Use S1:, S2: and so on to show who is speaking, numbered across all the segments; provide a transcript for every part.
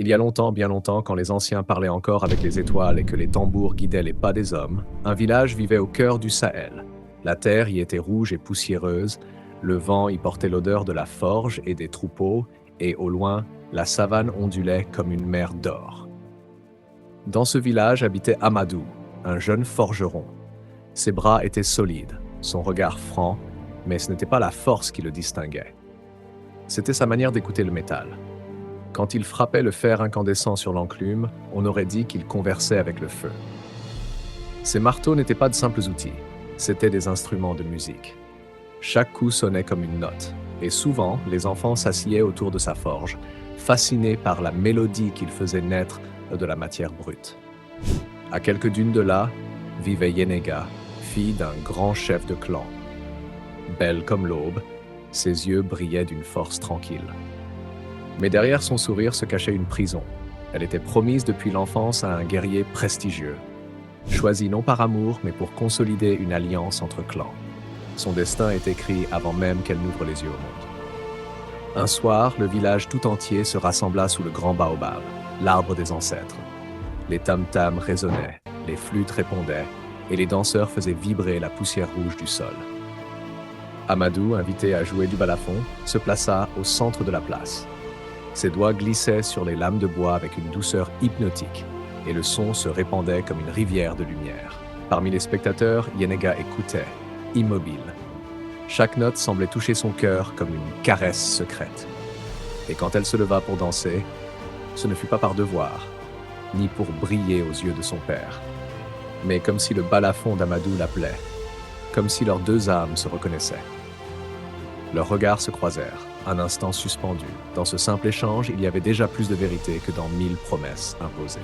S1: Il y a longtemps, bien longtemps, quand les anciens parlaient encore avec les étoiles et que les tambours guidaient les pas des hommes, un village vivait au cœur du Sahel. La terre y était rouge et poussiéreuse, le vent y portait l'odeur de la forge et des troupeaux, et au loin, la savane ondulait comme une mer d'or. Dans ce village habitait Amadou, un jeune forgeron. Ses bras étaient solides, son regard franc, mais ce n'était pas la force qui le distinguait. C'était sa manière d'écouter le métal. Quand il frappait le fer incandescent sur l'enclume, on aurait dit qu'il conversait avec le feu. Ces marteaux n'étaient pas de simples outils, c'étaient des instruments de musique. Chaque coup sonnait comme une note, et souvent les enfants s'assillaient autour de sa forge, fascinés par la mélodie qu'il faisait naître de la matière brute. À quelques dunes de là, vivait Yenega, fille d'un grand chef de clan. Belle comme l'aube, ses yeux brillaient d'une force tranquille. Mais derrière son sourire se cachait une prison. Elle était promise depuis l'enfance à un guerrier prestigieux, choisi non par amour, mais pour consolider une alliance entre clans. Son destin est écrit avant même qu'elle n'ouvre les yeux au monde. Un soir, le village tout entier se rassembla sous le grand baobab, l'arbre des ancêtres. Les tam-tams résonnaient, les flûtes répondaient, et les danseurs faisaient vibrer la poussière rouge du sol. Amadou, invité à jouer du balafon, se plaça au centre de la place. Ses doigts glissaient sur les lames de bois avec une douceur hypnotique, et le son se répandait comme une rivière de lumière. Parmi les spectateurs, Yenega écoutait, immobile. Chaque note semblait toucher son cœur comme une caresse secrète. Et quand elle se leva pour danser, ce ne fut pas par devoir, ni pour briller aux yeux de son père, mais comme si le balafon d'Amadou l'appelait, comme si leurs deux âmes se reconnaissaient. Leurs regards se croisèrent, un instant suspendus. Dans ce simple échange, il y avait déjà plus de vérité que dans 1000 promesses imposées.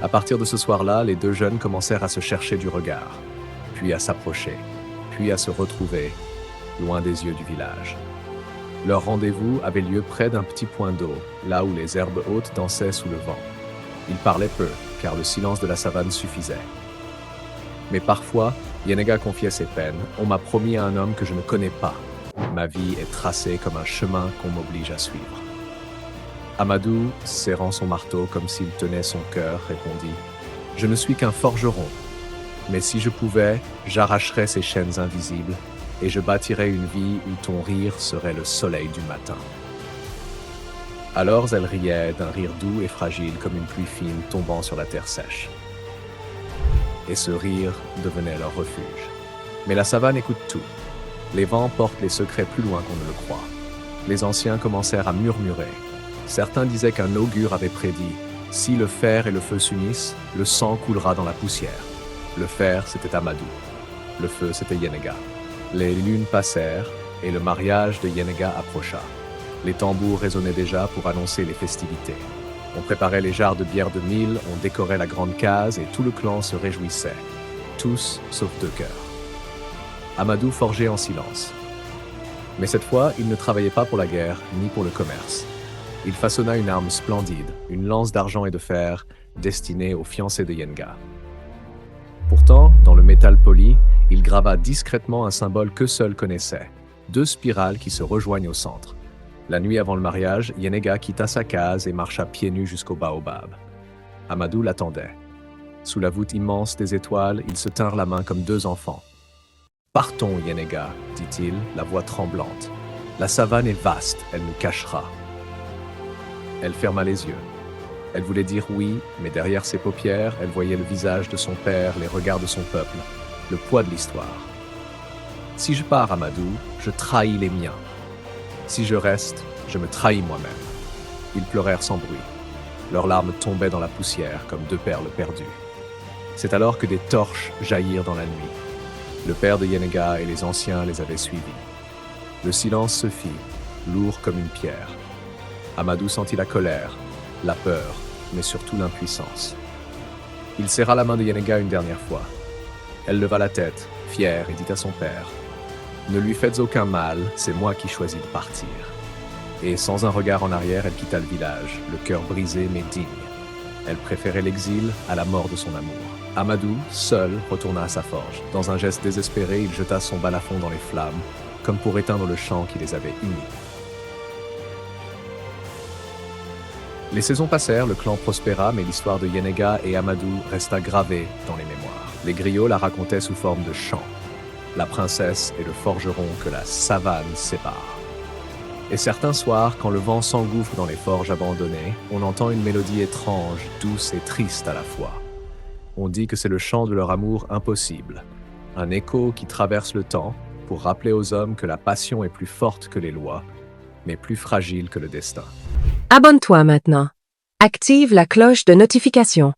S1: À partir de ce soir-là, les deux jeunes commencèrent à se chercher du regard, puis à s'approcher, puis à se retrouver, loin des yeux du village. Leur rendez-vous avait lieu près d'un petit point d'eau, là où les herbes hautes dansaient sous le vent. Ils parlaient peu, car le silence de la savane suffisait. Mais parfois, Yenega confiait ses peines. On m'a promis à un homme que je ne connais pas. Ma vie est tracée comme un chemin qu'on m'oblige à suivre. Amadou, serrant son marteau comme s'il tenait son cœur, répondit « Je ne suis qu'un forgeron, mais si je pouvais, j'arracherais ces chaînes invisibles et je bâtirais une vie où ton rire serait le soleil du matin. » Alors elle riait d'un rire doux et fragile comme une pluie fine tombant sur la terre sèche. Et ce rire devenait leur refuge. Mais la savane écoute tout. Les vents portent les secrets plus loin qu'on ne le croit. Les anciens commencèrent à murmurer. Certains disaient qu'un augure avait prédit « Si le fer et le feu s'unissent, le sang coulera dans la poussière. » Le fer, c'était Amadou. Le feu, c'était Yenega. Les lunes passèrent et le mariage de Yenega approcha. Les tambours résonnaient déjà pour annoncer les festivités. On préparait les jarres de bière de mille, on décorait la grande case et tout le clan se réjouissait. Tous sauf deux cœurs. Amadou forgeait en silence. Mais cette fois, il ne travaillait pas pour la guerre, ni pour le commerce. Il façonna une arme splendide, une lance d'argent et de fer, destinée aux fiancés de Yenga. Pourtant, dans le métal poli, il grava discrètement un symbole que seul connaissait, 2 spirales qui se rejoignent au centre. La nuit avant le mariage, Yenega quitta sa case et marcha pieds nus jusqu'au baobab. Amadou l'attendait. Sous la voûte immense des étoiles, ils se tinrent la main comme 2 enfants. « Partons, Yenega, dit-il, la voix tremblante. La savane est vaste, elle nous cachera. » Elle ferma les yeux. Elle voulait dire oui, mais derrière ses paupières, elle voyait le visage de son père, les regards de son peuple, le poids de l'histoire. « Si je pars, Amadou, je trahis les miens. Si je reste, je me trahis moi-même. » Ils pleurèrent sans bruit. Leurs larmes tombaient dans la poussière comme 2 perles perdues. C'est alors que des torches jaillirent dans la nuit. Le père de Yenega et les anciens les avaient suivis. Le silence se fit, lourd comme une pierre. Amadou sentit la colère, la peur, mais surtout l'impuissance. Il serra la main de Yenega une dernière fois. Elle leva la tête, fière, et dit à son père « Ne lui faites aucun mal, c'est moi qui choisis de partir. » Et sans un regard en arrière, elle quitta le village, le cœur brisé mais digne. Elle préférait l'exil à la mort de son amour. Amadou, seul, retourna à sa forge. Dans un geste désespéré, il jeta son balafon dans les flammes, comme pour éteindre le chant qui les avait unis. Les saisons passèrent, le clan prospéra, mais l'histoire de Yennegan et Amadou resta gravée dans les mémoires. Les griots la racontaient sous forme de chant. La princesse et le forgeron que la savane sépare. Et certains soirs, quand le vent s'engouffre dans les forges abandonnées, on entend une mélodie étrange, douce et triste à la fois. On dit que c'est le chant de leur amour impossible, un écho qui traverse le temps pour rappeler aux hommes que la passion est plus forte que les lois, mais plus fragile que le destin.
S2: Abonne-toi maintenant. Active la cloche de notification.